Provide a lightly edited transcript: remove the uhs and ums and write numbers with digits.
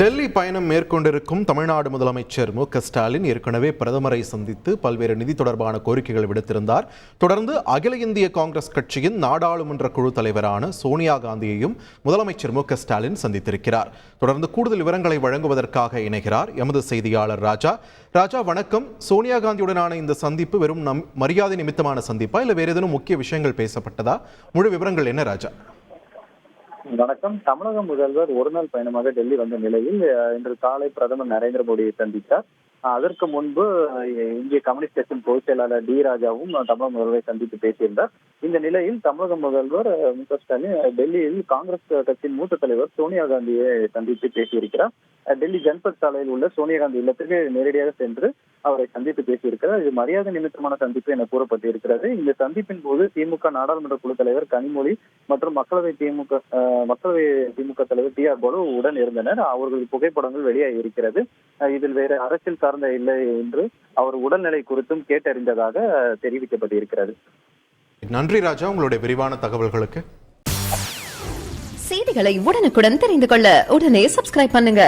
டெல்லி பயணம் மேற்கொண்டிருக்கும் தமிழ்நாடு முதலமைச்சர் மு.க.ஸ்டாலின் ஏற்கனவே பிரதமரை சந்தித்து பல்வேறு நிதி தொடர்பான கோரிக்கைகள் விடுத்திருந்தார். தொடர்ந்து அகில இந்திய காங்கிரஸ் கட்சியின் நாடாளுமன்ற குழு தலைவரான சோனியா காந்தியையும் முதலமைச்சர் மு.க.ஸ்டாலின் சந்தித்திருக்கிறார். தொடர்ந்து கூடுதல் விவரங்களை வழங்குவதற்காக இணைகிறார் எமது செய்தியாளர் ராஜா. வணக்கம். சோனியா காந்தியுடனான இந்த சந்திப்பு வெறும் மரியாதை நிமித்தமான சந்திப்பா இல்ல வேற ஏதேனும் முக்கிய விஷயங்கள் பேசப்பட்டதா? முழு விவரங்கள் என்ன ராஜா? வணக்கம். தமிழக முதல்வர் ஒரு நாள் பயணமாக டெல்லி வந்த நிலையில் இன்று காலை பிரதமர் நரேந்திர மோடியை சந்தித்தார். அதற்கு முன்பு இந்திய கம்யூனிஸ்ட் கட்சியின் பொதுச் செயலாளர் டி ராஜாவும் தமிழக முதல்வரை சந்தித்து பேசியிருந்தார். இந்த நிலையில் தமிழக முதல்வர் மு.க.ஸ்டாலின் டெல்லியில் காங்கிரஸ் கட்சியின் மூத்த தலைவர் சோனியா காந்தியை சந்தித்து பேசியிருக்கிறார். டெல்லி ஜன்பத் சாலையில் உள்ள சோனியா காந்தி இல்லத்திற்கு நேரடியாக சென்று அவரை சந்தித்து பேசியிருக்கிறார். இது மரியாதை நிமித்தமான சந்திப்பு என கூறப்பட்டிருக்கிறது. இந்த சந்திப்பின் போது திமுக நாடாளுமன்ற குழு தலைவர் கனிமொழி மற்றும் மக்களவை திமுக தலைவர் டி.ஆர். பாலு உடன் இருந்தனர். அவர்கள் புகைப்படங்கள் வெளியாகி இருக்கிறது. இதில் வேறு அரசியல் சார்ந்த இல்லை என்று அவர் உடல்நிலை குறித்தும் கேட்டறிந்ததாக தெரிவிக்கப்பட்டிருக்கிறது. நன்றி ராஜா, உங்களுடைய விரிவான தகவல்களுக்கு. செய்திகளை உடனுக்குடன் தெரிந்து கொள்ள உடனே சப்ஸ்கிரைப் பண்ணுங்க.